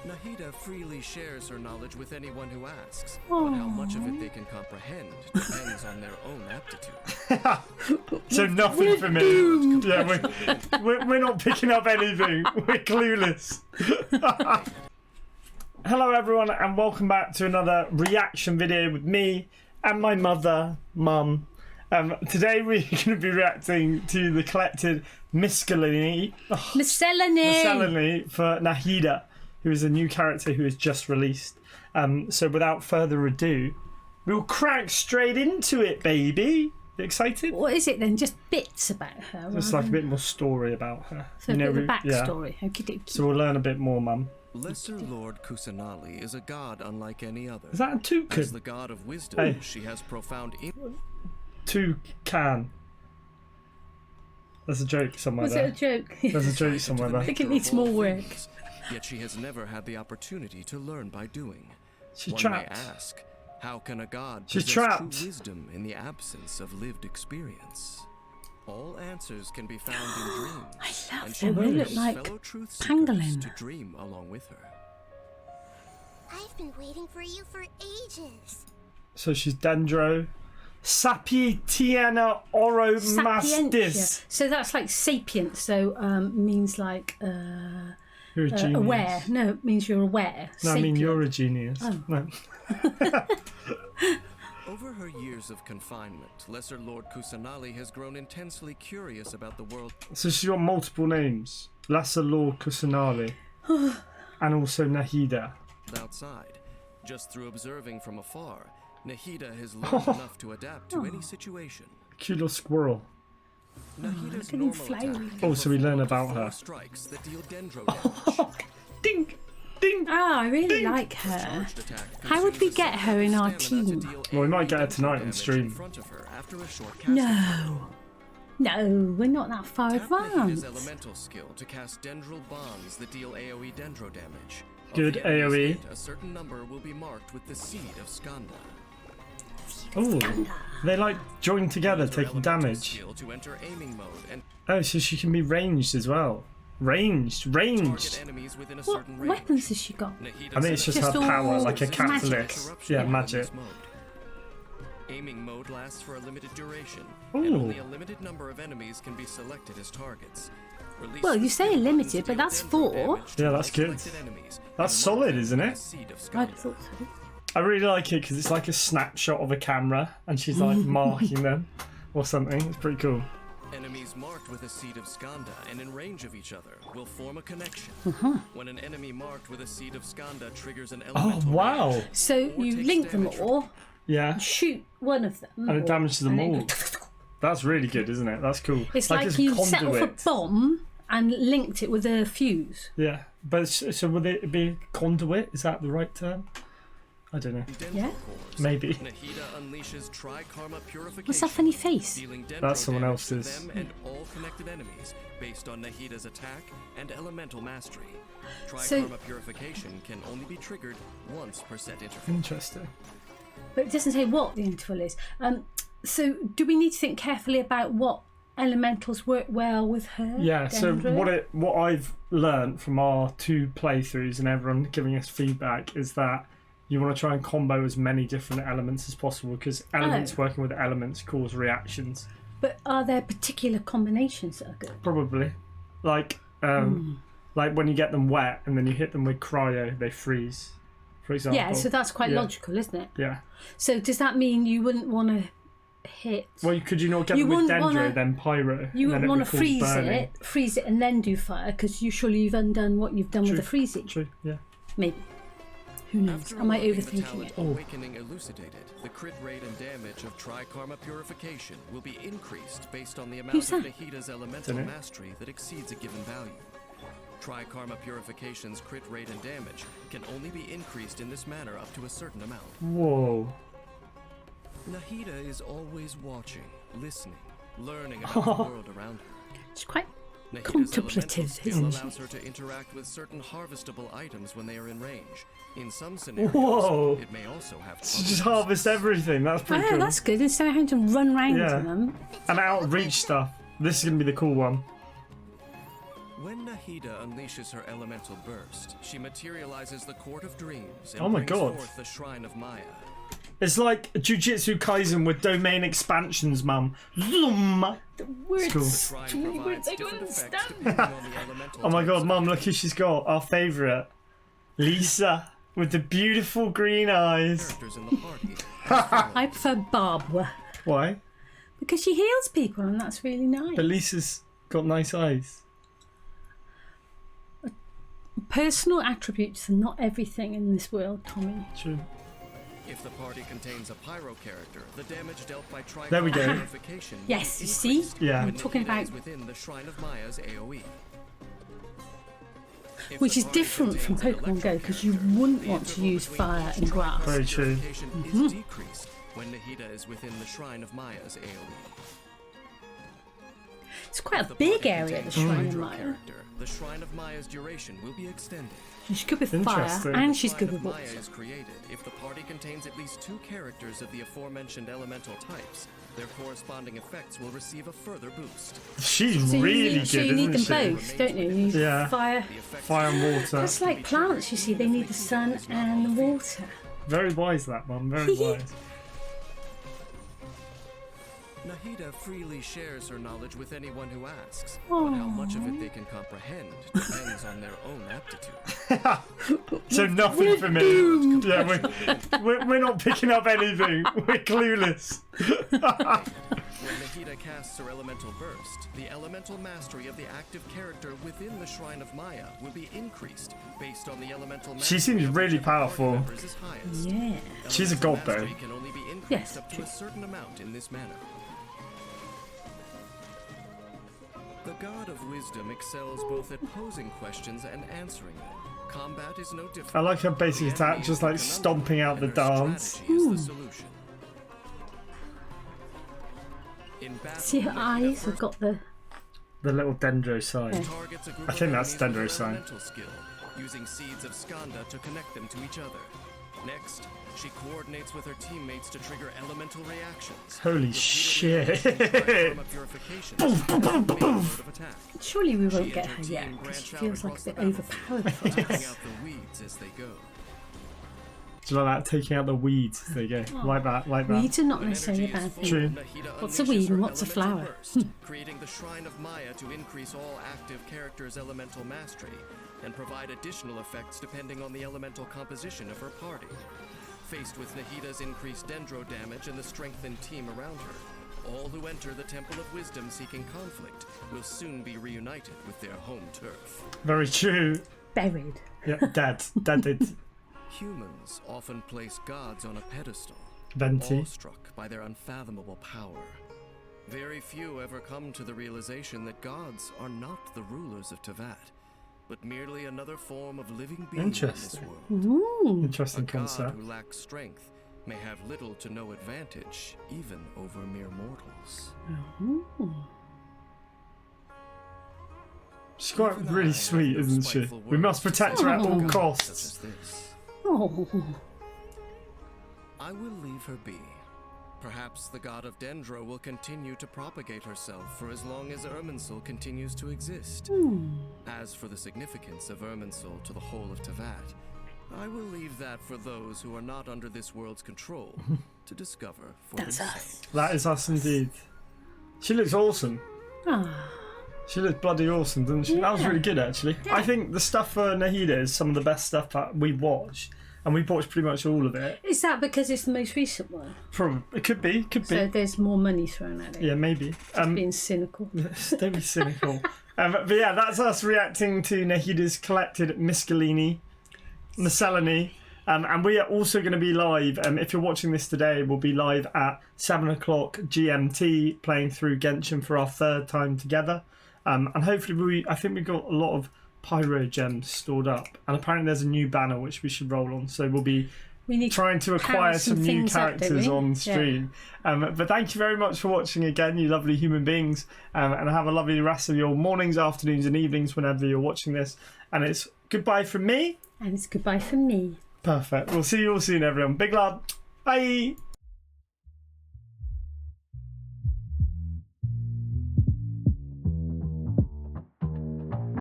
Nahida freely shares her knowledge with anyone who asks, Aww. but how much of it they can comprehend depends on their own aptitude. So nothing for me. Yeah, we're not picking up anything. We're clueless. Hello everyone and welcome back to another reaction video with me and my mum. Today we're going to be reacting to the collected Miscellany for Nahida, who is a new character who is just released. So without further ado, we'll crack straight into it, baby. You excited? What is it then? Just bits about her? Just like a bit more story about her. So a bit of a backstory. Yeah. Okie-dokie. So we'll learn a bit more, Mum. Lesser Lord Kusanali is a god unlike any other. Is that a toucan? As the god of wisdom, she has profound toucan. There's a joke somewhere Was there. it a joke? There's a joke somewhere there. I think it needs more work. Yet she has never had the opportunity to learn by doing. She's One trapped. may ask, how can a god She's possess trapped. true wisdom in the absence of lived experience? All answers can be found in dreams. I love and she them. They look welcomes like fellow truth seekers pangolin. to dream along with her. I've been waiting for you for ages. So she's Dendro. Sapientiana Oromastis. Sapientia. So that's like sapient. So means like You're a genius. aware. No, it means you're aware. No, I mean Sapient. you're a genius. Oh. No. Over her years of confinement, Lesser Lord Kusanali has grown intensely curious about the world. So she's got multiple names. Lesser Lord Kusanali. And also Nahida. Outside. Just through observing from afar, Nahida has learned enough to adapt to any situation. Cute little squirrel. Nahida's look at him normal flying. attack Oh, so we learn about four her. strikes that deal dendro damage. Ding! Ding! Ah, I really like her. Charged attack How would we consumes get her in our stamina to team? deal Well, we might AoE get her dendro tonight on damage stream. in front of her after a short casting No. No, we're not that far Tap Nahida's advanced. elemental skill to cast dendral bonds that deal AoE dendro damage. Of Good the enemies AoE. hit, a certain number will be marked with the seed of Skanda. Oh, they like join together, Use her taking elemental damage. skill to enter aiming mode and Oh, so she can be ranged as well. Ranged. target enemies within a What certain range. weapons has she got? Nahida I think it's just Just her power, all like a magic. catalyst. Yeah, magic. Aiming mode lasts for a limited duration, Ooh. and only a limited number of enemies can be selected as targets. Release Well, the you say skill limited, buttons but deal that's dendro 4. damage to Yeah, all that's good. selected enemies, That's and solid, mark isn't them it? as seed of I'd Skanda. thought so. I really like it because it's like a snapshot of a camera and she's like marking them or something. It's pretty cool. Enemies marked with a seed of Skanda and in range of each other will form a connection. When an enemy marked with a seed of Skanda triggers an Oh, elemental wow. range, So or you takes link them damage from- all, Yeah. shoot one of them, And it damages them and all. it- That's really good, isn't it? That's cool. It's like a you set off a conduit. bomb and linked it with a fuse. Yeah. But so would it be conduit? Is that the right term? I don't know. Dendro Yeah. cores. Maybe. Nahida unleashes Tri-Karma Purification. What's that funny face? Dealing dendro That's someone damage to else's. them and all connected enemies based on Nahida's attack and elemental mastery. Tri-Karma Purification can only be triggered once per set interval. Interesting. But it doesn't say what the interval is. So do we need to think carefully about what elementals work well with her? Yeah, so Dendro? what I've learned from our 2 playthroughs and everyone giving us feedback is that you want to try and combo as many different elements as possible because elements working with elements cause reactions. But are there particular combinations that are good? Probably. Like like when you get them wet and then you hit them with cryo, they freeze, for example. Yeah, so that's quite Yeah. logical, isn't it? Yeah. So does that mean you wouldn't want to hit? Well, could you not get You them with wouldn't Dendro, wanna- then Pyro? You and wouldn't then want would to cause freeze it, and then do fire, because surely you've undone what you've done with the freezing. True, yeah. Maybe. Who knows? After Am I unlocking the overthinking talent it? Awakening elucidated, the crit rate and damage of Tri-Karma Purification will be increased based on the amount Who's of that? Nahida's elemental Dunno. mastery that exceeds a given value. Tri-Karma Purification's crit rate and damage can only be increased in this manner up to a certain amount. Whoa. Nahida is always watching, listening, learning about the world around her. It's quite Nahida's contemplative, elemental skill isn't she? allows her to interact with certain harvestable items when they are in range. In some scenarios, Whoa. it may also have So just other harvest everything. That's Oh, pretty yeah, cool. that's good. Instead of having to run round Yeah. to them. And outreach stuff. This is going to be the cool one. When Nahida unleashes her elemental burst, she materializes the Court of Dreams and Oh my brings God. forth the Shrine of Maya. It's like Jujutsu Kaisen with domain expansions, mum. Zoom. Words. Cool. The shrine provides I don't different effects understand. depending on the elemental Oh my types God, of mum, look activity. who she's got. Our favourite. Lisa. With the beautiful green eyes. Characters in the party. I prefer Barbara Why? because she heals people and that's really nice. But Lisa's got nice eyes. Personal attributes are not everything in this world, Tommy. True. If the party contains a pyro character, the damage dealt by trichromatic There we go. purification will Yes, be you see? increased Yeah. when I'm talking Nahida about- is within the Shrine of Maya's AoE. If Which the is party different from contains an Pokemon Go electro because you character, wouldn't the want to interval use between fire each and grass. Very true. purification is decreased when Nahida is within the Shrine of Maya's AoE. It's quite The a big party area, the contains Shrine a of hydro Maya. character, the Shrine of Maya's duration will be extended. She's good with fire Interesting. and The she's Shrine good of with Maya water. is created if the party contains at least 2 characters of the aforementioned elemental types. Their corresponding effects will receive a further boost. She's So you really need, so good, you need them isn't she? both, don't you? You need Yeah. fire. The effects Fire and water. That's like plants, you see, they need the sun and the water. Very wise, that mum. Very wise. Nahida freely shares her knowledge with anyone who asks, but how much of it they can comprehend depends on their own aptitude. So nothing for me. Yeah, we're not picking up anything. We're clueless. When Nahida casts her elemental burst, the elemental mastery of the active character within the Shrine of Maya will be increased based on the elemental mastery. She seems of really whichever party powerful. members is highest. Yeah. She's a Elemental god, though. mastery can only be increased Yes, up to true. a certain amount in this manner. The God of Wisdom excels both at posing questions and answering them. Combat is no different. I like her basic The attack, enemy just is the like conundrum, stomping out the and her dance. strategy is the solution. In battle, See, her Nahida eyes have first got the. The little dendro sign. targets a group I think of that's enemies with her Dendro's sign. elemental skill, using seeds of Skanda to connect them to each other. Next, she coordinates with her teammates to trigger elemental reactions. Holy Repeatedly shit. unleashing Trichromatic purification as the main mode of attack. Surely we won't She get and her team yet because branch she out feels like across a bit the battlefield, overpowered for taking us. out the weeds as they go. Do you like that? Taking out the weeds. There you go. Like that. Like that. Weeds are not When necessarily a energy is bad full, thing. True. Nahida What's a unleashes weed and her what's a elemental flower? burst, creating the Shrine of Maya to increase all active characters' elemental mastery and provide additional effects depending on the elemental composition of her party. Faced with Nahida's increased dendro damage and the strengthened team around her, all who enter the Temple of Wisdom seeking conflict will soon be reunited with their home turf. Very true. Buried. Yeah, dead. Deaded. Humans often place gods on a pedestal, Venti. awestruck by their unfathomable power. Very few ever come to the realization that gods are not the rulers of Teyvat, but merely another form of living being in this Interesting. world. Ooh. Interesting A god concept. who lacks strength may have little to no advantage, even over mere mortals. Ooh. She's quite Even really I sweet, have no isn't she? spiteful We must words protect to her at say all about gods such costs. as this. Oh. I will leave her be. Perhaps the god of Dendro will continue to propagate herself for as long as Irminsul continues to exist. As for the significance of Irminsul to the whole of Teyvat, I will leave that for those who are not under this world's control to discover for That's themselves. us. That is us indeed. She looks awesome. Ah. She looks bloody awesome, doesn't she? That was Yeah. really good, actually. I think the stuff for Nahida is some of the best stuff that we watch, and we've watched pretty much all of it. Is that because it's the most recent one? Probably, it could be, So there's more money thrown at it. Yeah, maybe. Being cynical. Don't be cynical. But yeah, that's us reacting to Nahida's collected Miscellany. And we are also going to be live. If you're watching this today, we'll be live at 7 o'clock GMT, playing through Genshin for our 3rd time together. And hopefully, I think we've got a lot of pyro gems stored up. And apparently, there's a new banner which we should roll on. So we'll be We need trying to acquire power some new things up, don't characters we? on Yeah. stream. But thank you very much for watching again, you lovely human beings. And have a lovely rest of your mornings, afternoons, and evenings whenever you're watching this. And it's goodbye from me. And it's goodbye from me. Perfect. We'll see you all soon, everyone. Big love. Bye.